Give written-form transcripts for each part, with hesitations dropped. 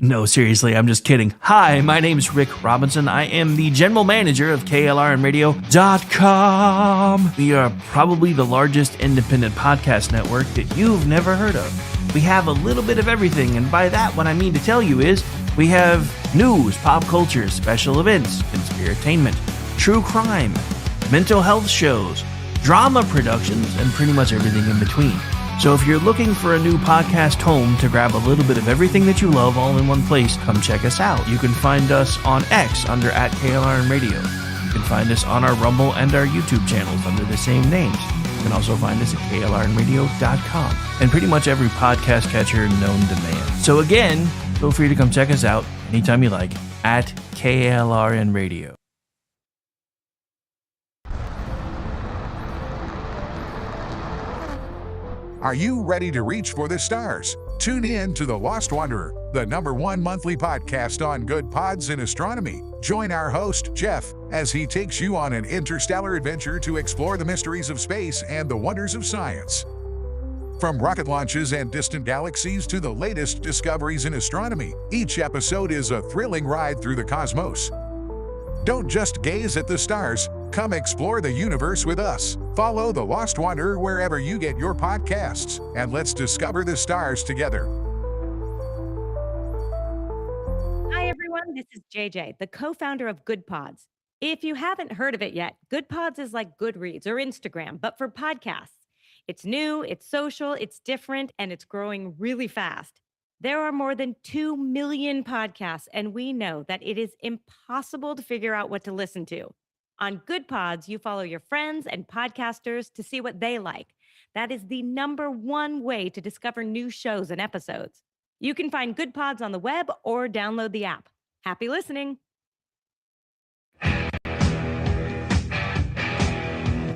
No, seriously, I'm just kidding. Hi, my name's Rick Robinson. I am the general manager of KLRNradio.com. We are probably the largest independent podcast network that you've never heard of. We have a little bit of everything, and by that, what I mean to tell you is we have news, pop culture, special events, conspiratainment, true crime, mental health shows, drama productions, and pretty much everything in between. So if you're looking for a new podcast home to grab a little bit of everything that you love all in one place, come check us out. You can find us on X under @KLRNradio. You can find us on our Rumble and our YouTube channels under the same names. You can also find us at KLRNradio.com and pretty much every podcast catcher known to man. So again, feel free to come check us out anytime you like at KLRNradio. Are you ready to reach for the stars? Tune in to The Lost Wanderer, the #1 monthly podcast on good pods in astronomy. Join our host, Jeff, as he takes you on an interstellar adventure to explore the mysteries of space and the wonders of science. From rocket launches and distant galaxies to the latest discoveries in astronomy, each episode is a thrilling ride through the cosmos. Don't just gaze at the stars. Come explore the universe with us. Follow The Lost Wanderer wherever you get your podcasts, and let's discover the stars together. Hi, everyone. This is JJ, the co-founder of Good Pods. If you haven't heard of it yet, Good Pods is like Goodreads or Instagram, but for podcasts. It's new, it's social, it's different, and it's growing really fast. There are more than 2 million podcasts, and we know that it is impossible to figure out what to listen to. On Good Pods, you follow your friends and podcasters to see what they like. That is the #1 way to discover new shows and episodes. You can find Good Pods on the web or download the app. Happy listening.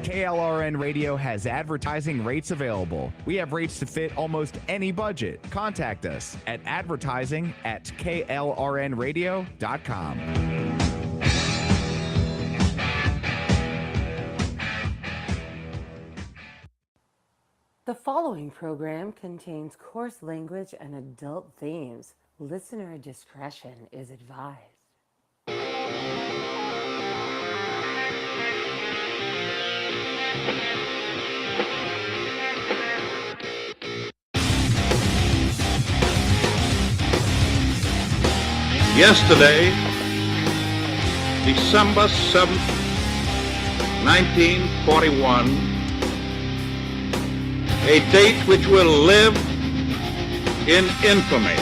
KLRN Radio has advertising rates available. We have rates to fit almost any budget. Contact us at advertising@klrnradio.com. The following program contains coarse language and adult themes. Listener discretion is advised. Yesterday, December 7th, 1941, a date which will live in infamy.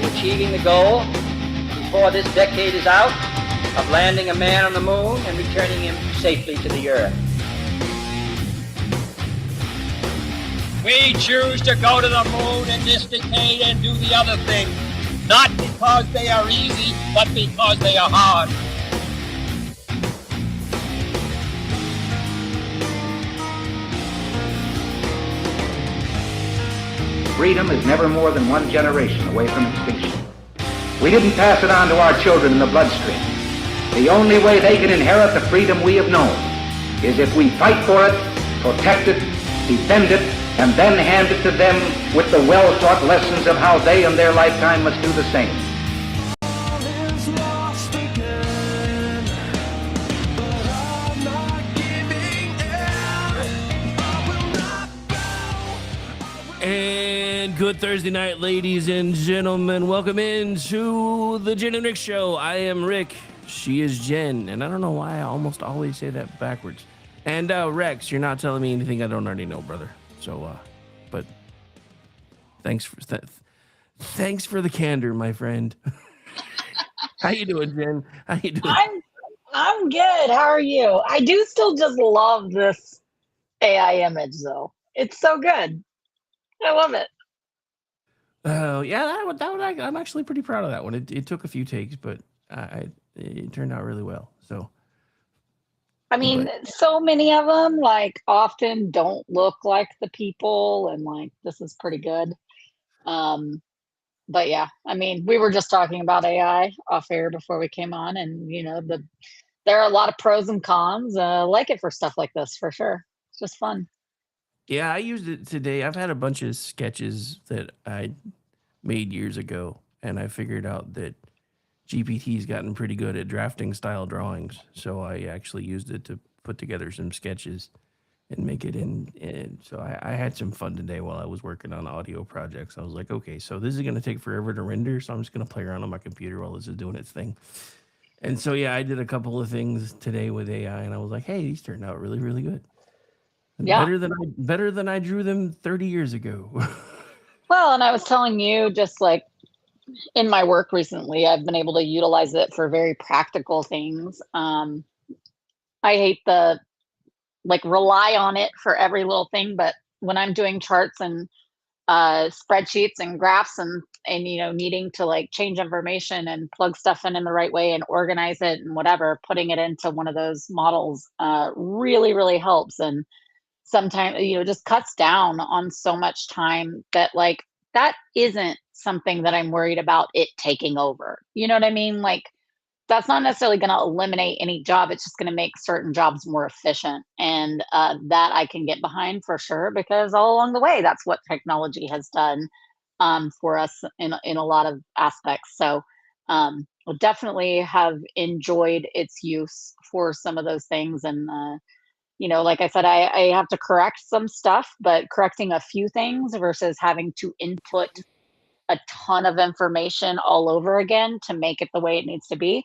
Achieving the goal before this decade is out of landing a man on the moon and returning him safely to the earth. We choose to go to the moon in this decade and do the other thing, not because they are easy, but because they are hard. Freedom is never more than one generation away from extinction. We didn't pass it on to our children in the bloodstream. The only way they can inherit the freedom we have known is if we fight for it, protect it, defend it, and then hand it to them with the well-taught lessons of how they in their lifetime must do the same. And good Thursday night, ladies and gentlemen. Welcome into the Jen and Rick Show. I am Rick. She is Jen. And I don't know why I almost always say that backwards. And Rex, you're not telling me anything I don't already know, brother. So, but thanks for the candor, my friend. How you doing, Jen? How you doing? I'm good. How are you? I do still just love this AI image, though. It's so good. I love it. Oh, yeah, that one, I'm actually pretty proud of that one. It took a few takes, but it turned out really well. So, I mean, so many of them, like, often don't look like the people, and, like, this is pretty good. But, yeah, I mean, we were just talking about AI off air before we came on, and, you know, there are a lot of pros and cons. I like it for stuff like this, for sure. It's just fun. Yeah, I used it today. I've had a bunch of sketches that I made years ago, and I figured out that GPT's gotten pretty good at drafting style drawings. So I actually used it to put together some sketches and make it in. And so I had some fun today while I was working on audio projects. I was like, okay, so this is going to take forever to render. So I'm just going to play around on my computer while this is doing its thing. And so, yeah, I did a couple of things today with AI, and I was like, hey, these turned out really, really good. Yeah. Better than I drew them 30 years ago. Well, and I was telling you, just like in my work recently, I've been able to utilize it for very practical things. I hate the like rely on it for every little thing, but when I'm doing charts and spreadsheets and graphs and needing to like change information and plug stuff in the right way and organize it and whatever, putting it into one of those models really really helps. And sometimes just cuts down on so much time that like that isn't something that I'm worried about it taking over. You know what I mean? Like that's not necessarily going to eliminate any job. It's just going to make certain jobs more efficient. And that I can get behind for sure, because all along the way, that's what technology has done for us in a lot of aspects. So we'll definitely have enjoyed its use for some of those things. And, like I said, I have to correct some stuff, but correcting a few things versus having to input a ton of information all over again to make it the way it needs to be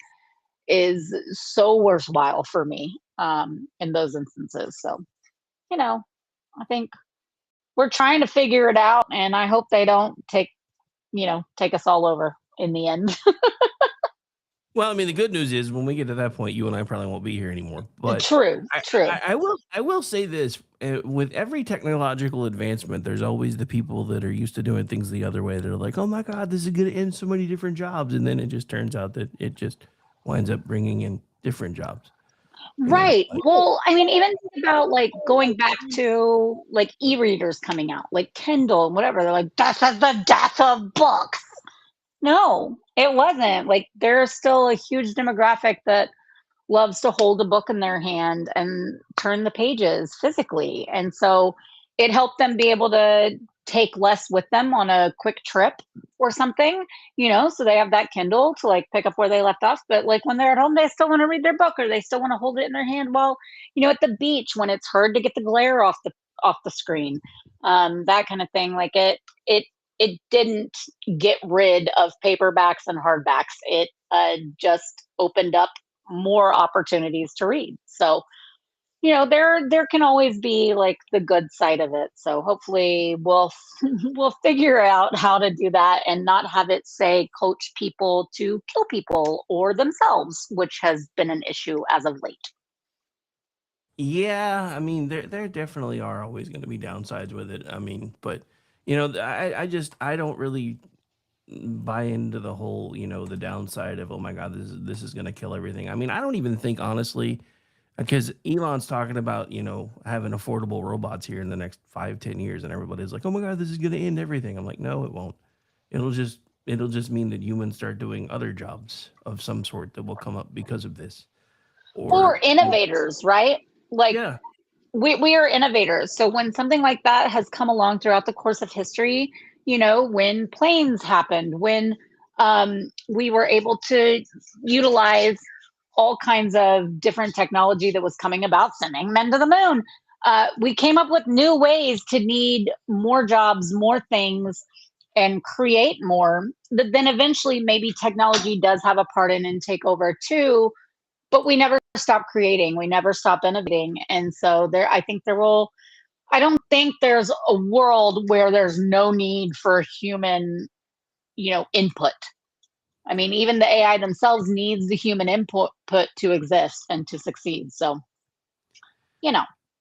is so worthwhile for me in those instances. So, I think we're trying to figure it out, and I hope they don't take us all over in the end. Well, I mean, the good news is when we get to that point, you and I probably won't be here anymore. But True. I will say this: with every technological advancement, there's always the people that are used to doing things the other way. They're like, "Oh my God, this is going to end so many different jobs," and then it just turns out that it just winds up bringing in different jobs. Right. Well, I mean, even think about like going back to like e-readers coming out, like Kindle and whatever. They're like, this is the death of books. No, it wasn't. Like there's still a huge demographic that loves to hold a book in their hand and turn the pages physically. And so it helped them be able to take less with them on a quick trip or something, so they have that Kindle to like pick up where they left off. But like when they're at home, they still want to read their book, or they still want to hold it in their hand while, at the beach when it's hard to get the glare off the screen. That kind of thing. Like it didn't get rid of paperbacks and hardbacks. It just opened up more opportunities to read. So, there can always be like the good side of it. So hopefully we'll figure out how to do that and not have it say coach people to kill people or themselves, which has been an issue as of late. Yeah, I mean, there definitely are always going to be downsides with it. I mean, but I don't really buy into the whole, the downside of, oh my God, this is going to kill everything. I mean, I don't even think honestly, because Elon's talking about, having affordable robots here in the next 5-10 years, and everybody's like, oh my God, this is going to end everything. I'm like, no, it won't. It'll just mean that humans start doing other jobs of some sort that will come up because of this. Or innovators, right? Like Yeah. we are innovators. So when something like that has come along throughout the course of history, when planes happened, when we were able to utilize all kinds of different technology that was coming about, sending men to the moon, we came up with new ways to need more jobs, more things, and create more. That then eventually maybe technology does have a part in and take over too. But we never stop creating. We never stop innovating. And so I don't think there's a world where there's no need for human, input. I mean, even the AI themselves needs the human input to exist and to succeed. So,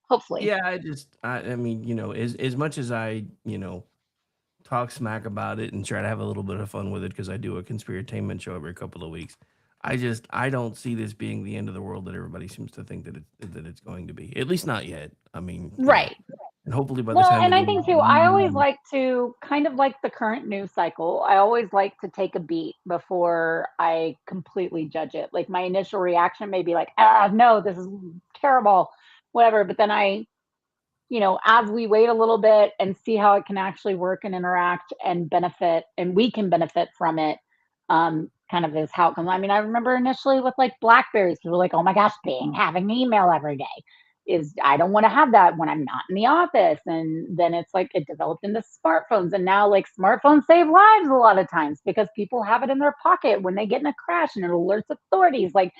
hopefully. Yeah, I mean, as much as I, talk smack about it and try to have a little bit of fun with it because I do a conspiratainment show every couple of weeks. I don't see this being the end of the world that everybody seems to think that it's going to be. At least not yet. I mean, right. And hopefully by the Well, time and I think too, I always like to kind of like the current news cycle. I always like to take a beat before I completely judge it. Like my initial reaction may be like, no, this is terrible, whatever. But then I as we wait a little bit and see how it can actually work and interact and benefit, and we can benefit from it, kind of is how it comes. I mean, I remember initially with like Blackberries, people were like, oh my gosh, Bing having email every day is, I don't want to have that when I'm not in the office. And then it's like it developed into smartphones. And now like smartphones save lives a lot of times because people have it in their pocket when they get in a crash and it alerts authorities. Like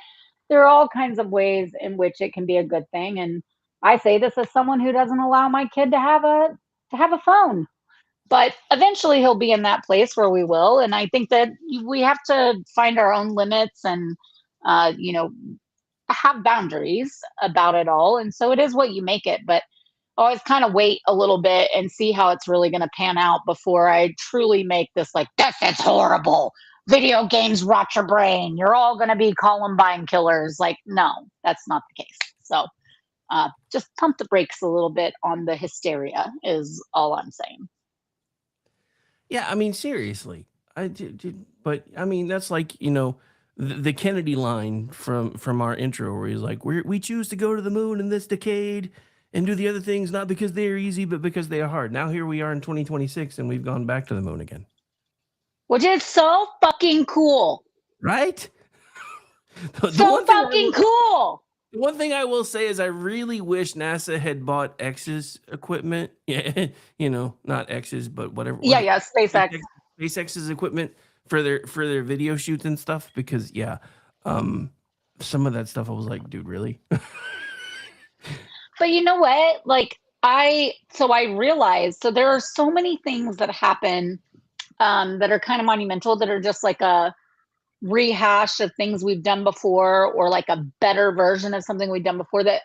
there are all kinds of ways in which it can be a good thing. And I say this as someone who doesn't allow my kid to have a phone. But eventually he'll be in that place where we will. And I think that we have to find our own limits and, have boundaries about it all. And so it is what you make it. But always kind of wait a little bit and see how it's really going to pan out before I truly make this like, this is horrible. Video games rot your brain. You're all going to be Columbine killers. Like, no, that's not the case. So just pump the brakes a little bit on the hysteria is all I'm saying. Yeah, I mean, seriously. But I mean, that's like, the Kennedy line from our intro where he's like, we choose to go to the moon in this decade and do the other things, not because they're easy, but because they are hard. Now here we are in 2026 and we've gone back to the moon again. Which is so fucking cool. Right? So fucking cool. The one thing I will say is I really wish NASA had bought X's equipment. Yeah, not X's, but whatever. Yeah, SpaceX. SpaceX's equipment for their video shoots and stuff, because some of that stuff I was like, dude, really? But you know what? Like I realized, so there are so many things that happen that are kind of monumental, that are just like a rehash of things we've done before, or like a better version of something we've done before that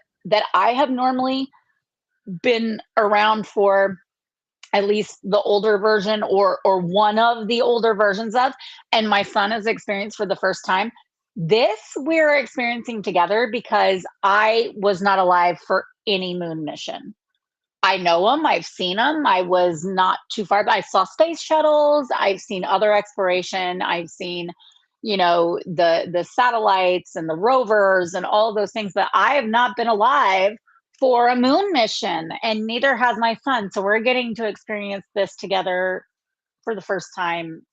I have normally been around for at least the older version or one of the older versions of, and my son has experienced for the first time. This we're experiencing together because I was not alive for any moon mission. I know them. I've seen them. I was not too far, but I saw space shuttles. I've seen other exploration. I've seen, the satellites and the rovers and all of those things, but I have not been alive for a moon mission, and neither has my son. So we're getting to experience this together for the first time.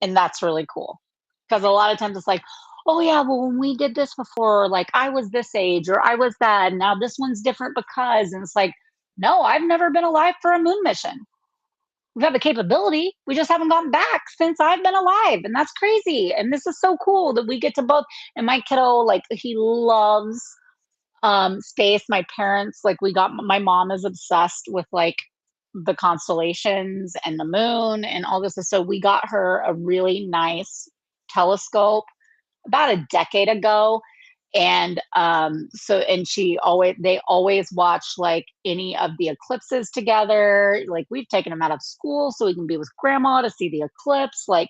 And that's really cool. Because a lot of times it's like, oh yeah, well, when we did this before, like I was this age or I was that, and now this one's different because, and it's like, no, I've never been alive for a moon mission. We've had the capability. We just haven't gotten back since I've been alive. And that's crazy. And this is so cool that we get to both. And my kiddo, like he loves space. My parents, like my mom is obsessed with like the constellations and the moon and all this. So we got her a really nice telescope about a decade ago. And they always watch like any of the eclipses together. Like we've taken them out of school so we can be with grandma to see the eclipse, like,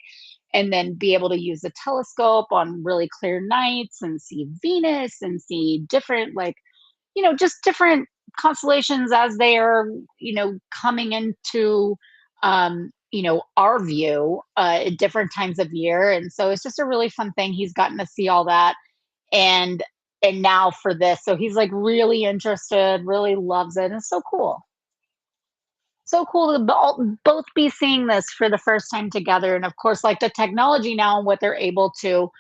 and then be able to use the telescope on really clear nights and see Venus and see different, like, just different constellations as they are, coming into, our view at different times of year. And so it's just a really fun thing. He's gotten to see all that. And now for this, so he's like really interested, really loves it. And it's so cool. So cool to both be seeing this for the first time together. And of course, like the technology now and what they're able to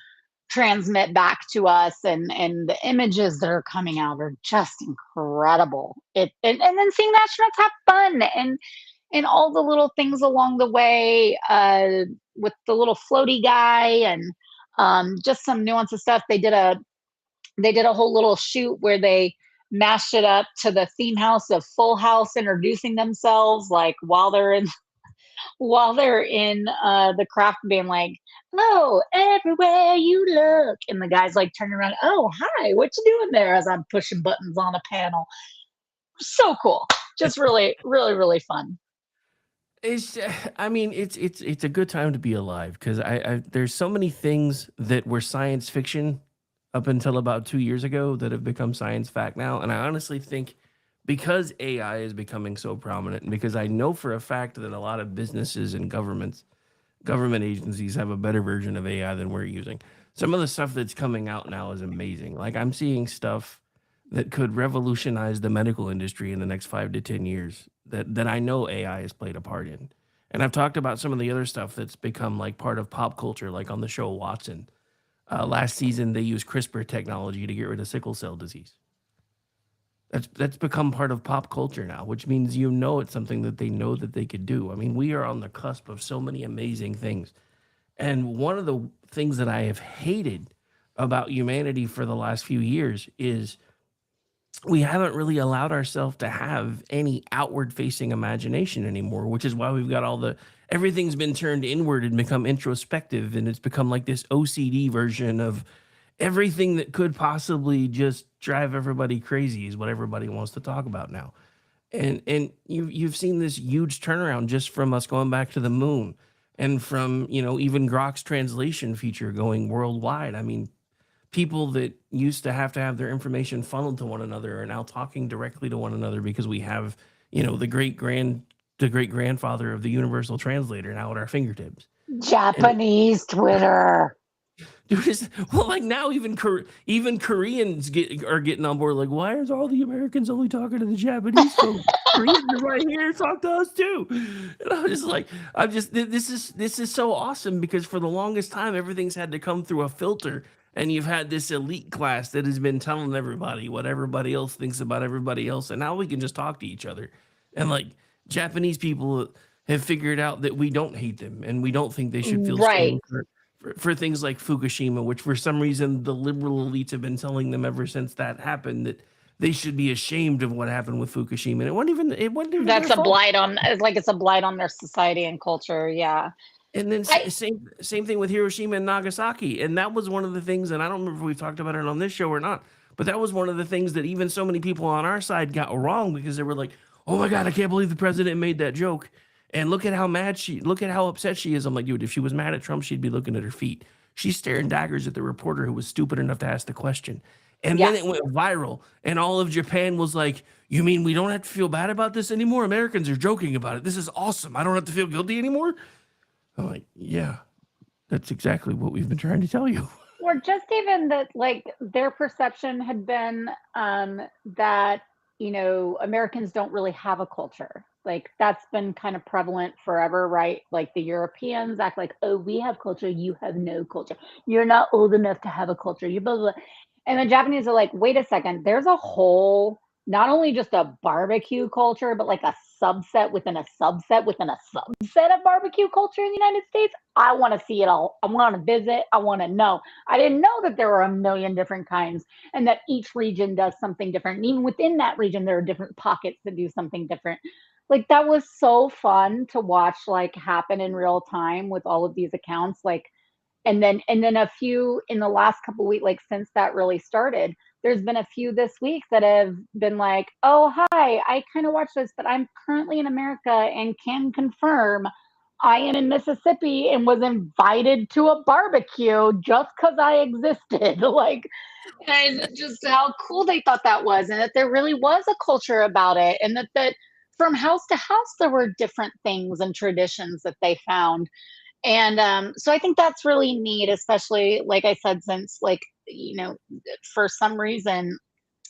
transmit back to us, and the images that are coming out are just incredible. And then seeing the astronauts have fun and all the little things along the way with the little floaty guy and just some nuances stuff. They did a whole little shoot where they mashed it up to the theme house of Full House introducing themselves, like while they're in the craft, being like, "Hello, everywhere you look," and the guy's like turning around, "Oh, hi, what you doing there?" As I'm pushing buttons on a panel. So cool, just really, really, really fun. It's a good time to be alive, because there's so many things that were science fiction up until about 2 years ago that have become science fact now. And I honestly think because AI is becoming so prominent, and because I know for a fact that a lot of businesses and government agencies have a better version of AI than we're using, some of the stuff that's coming out now is amazing. Like I'm seeing stuff that could revolutionize the medical industry in the next 5 to 10 years that I know AI has played a part in. And I've talked about some of the other stuff that's become like part of pop culture, like on the show Watson. Last season, they used CRISPR technology to get rid of sickle cell disease. That's become part of pop culture now, which means it's something that they know that they could do. I mean, we are on the cusp of so many amazing things. And one of the things that I have hated about humanity for the last few years is we haven't really allowed ourselves to have any outward facing imagination anymore, which is why we've got everything's been turned inward and become introspective. And it's become like this OCD version of everything that could possibly just drive everybody crazy is what everybody wants to talk about now. And you've seen this huge turnaround just from us going back to the moon and from, even Grok's translation feature going worldwide. I mean, people that used to have their information funneled to one another are now talking directly to one another because we have, the great grandfather of the universal translator now at our fingertips. Japanese Twitter. Dude, like now even Koreans are getting on board. Like, why are all the Americans only talking to the Japanese folks? Koreans are right here, talk to us too. And this is so awesome because for the longest time everything's had to come through a filter, and you've had this elite class that has been telling everybody what everybody else thinks about everybody else, and now we can just talk to each other. And like Japanese people have figured out that we don't hate them, and we don't think they should feel right for things like Fukushima, which for some reason the liberal elites have been telling them ever since that happened that they should be ashamed of what happened with Fukushima. And it wasn't even that's their a fault. blight on, like, it's a blight on their society and culture. Yeah. And then same thing with Hiroshima and Nagasaki. And that was one of the things, and I don't remember if we've talked about it on this show or not, but that was one of the things that even so many people on our side got wrong because they were like, oh my God, I can't believe the president made that joke. And look at how upset she is. I'm like, dude, if she was mad at Trump, she'd be looking at her feet. She's staring daggers at the reporter who was stupid enough to ask the question. And then it went viral. And all of Japan was like, you mean we don't have to feel bad about this anymore? Americans are joking about it. This is awesome. I don't have to feel guilty anymore. I'm like, yeah, that's exactly what we've been trying to tell you. Or just even that, like, their perception had been that, Americans don't really have a culture. Like, that's been kind of prevalent forever, right? Like, the Europeans act like, oh, we have culture, you have no culture. You're not old enough to have a culture. You blah, blah, blah. And the Japanese are like, wait a second, there's a whole, not only just a barbecue culture, but like a subset within a subset within a subset of barbecue culture in the United States. I want to see it all. I want to visit. I want to know. I didn't know that there were a million different kinds and that each region does something different. And even within that region, there are different pockets that do something different. Like, that was so fun to watch, like, happen in real time with all of these accounts. Like, and then a few in the last couple of weeks, like, since that really started, there's been a few this week that have been like, oh, hi, I kind of watched this, but I'm currently in America and can confirm I am in Mississippi and was invited to a barbecue just because I existed. Like, and just how cool they thought that was, and that there really was a culture about it, and that from house to house there were different things and traditions that they found. And so I think that's really neat, especially, like I said, since, like, for some reason,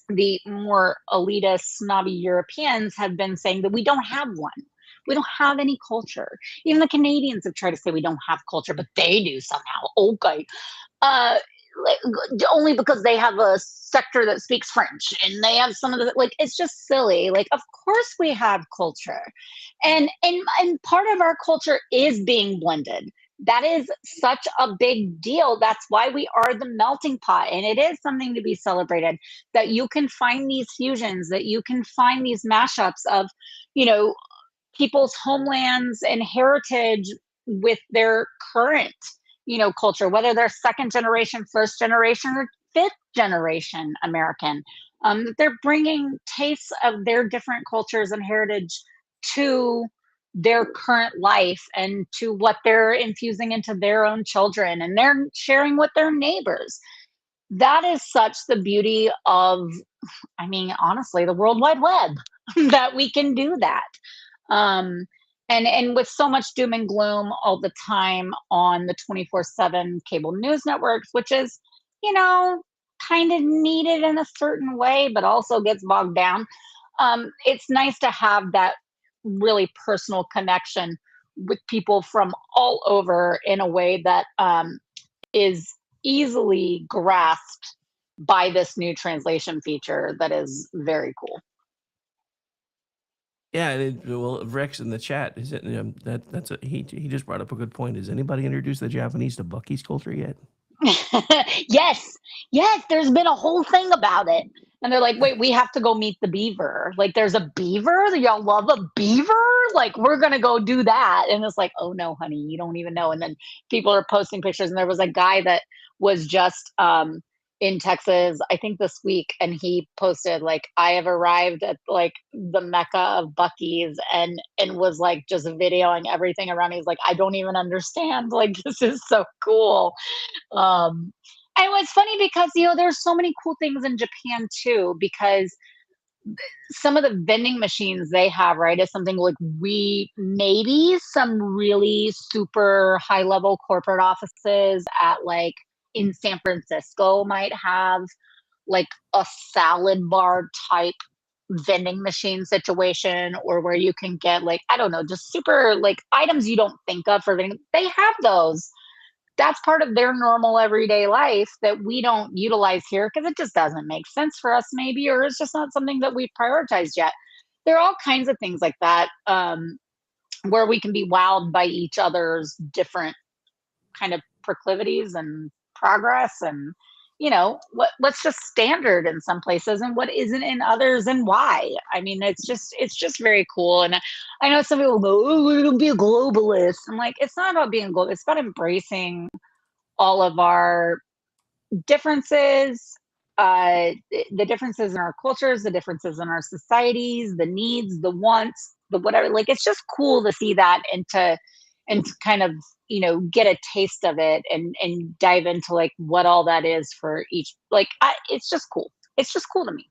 the more elitist, snobby Europeans have been saying that we don't have one. We don't have any culture. Even the Canadians have tried to say we don't have culture, but they do somehow. Okay. Only because they have a sector that speaks French and they have some of the, like, it's just silly. Like, of course we have culture, and part of our culture is being blended. That is such a big deal. That's why we are the melting pot, and it is something to be celebrated, that you can find these fusions, that you can find these mashups of, people's homelands and heritage with their current culture, whether they're second generation, first generation, or fifth generation American, that they're bringing tastes of their different cultures and heritage to their current life and to what they're infusing into their own children, and they're sharing with their neighbors. That is such the beauty of, honestly, the World Wide Web, that we can do that. And with so much doom and gloom all the time on the 24/7 cable news networks, which is, kind of needed in a certain way, but also gets bogged down. It's nice to have that really personal connection with people from all over in a way that is easily grasped by this new translation feature that is very cool. Yeah, well, Rex in the chat is it? He just brought up a good point. Has anybody introduced the Japanese to Bucky's culture yet? Yes, there's been a whole thing about it. And they're like, wait, we have to go meet the beaver. Like, there's a beaver? Y'all love a beaver? Like, we're going to go do that. And it's like, oh no, honey, you don't even know. And then people are posting pictures. And there was a guy that was just in Texas, I think this week, and he posted like, I have arrived at like the Mecca of Bucky's, and was like just videoing everything around. He's like, I don't even understand. Like, this is so cool. And it was funny because, there's so many cool things in Japan too, because some of the vending machines they have, right, is something like maybe some really super high level corporate offices at like in San Francisco might have like a salad bar type vending machine situation, or where you can get like, I don't know, just super like items you don't think of for vending. They have those. That's part of their normal everyday life that we don't utilize here because it just doesn't make sense for us maybe, or it's just not something that we've prioritized yet. There are all kinds of things like that where we can be wowed by each other's different kind of proclivities and progress, and what's just standard in some places and what isn't in others, and why. I mean, it's just very cool. And I know some people go, oh, we're gonna be a globalist. I'm like, it's not about being global, it's about embracing all of our differences, the differences in our cultures, the differences in our societies, the needs, the wants, the whatever. Like, it's just cool to see that and to kind of get a taste of it and dive into like what all that is for each. Like, it's just cool. It's just cool to me.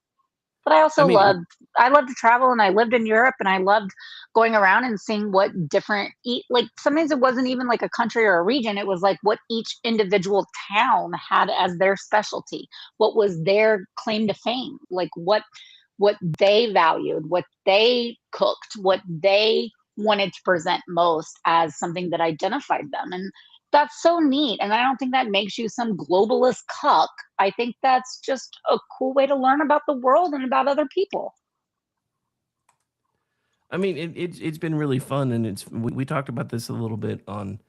But I also love to travel, and I lived in Europe, and I loved going around and seeing what different like sometimes it wasn't even like a country or a region. It was like what each individual town had as their specialty, what was their claim to fame, like what they valued, what they cooked, what they wanted to present most as something that identified them. And that's so neat. And I don't think that makes you some globalist cuck. I think that's just a cool way to learn about the world and about other people. I mean, it's been really fun, and we talked about this a little bit on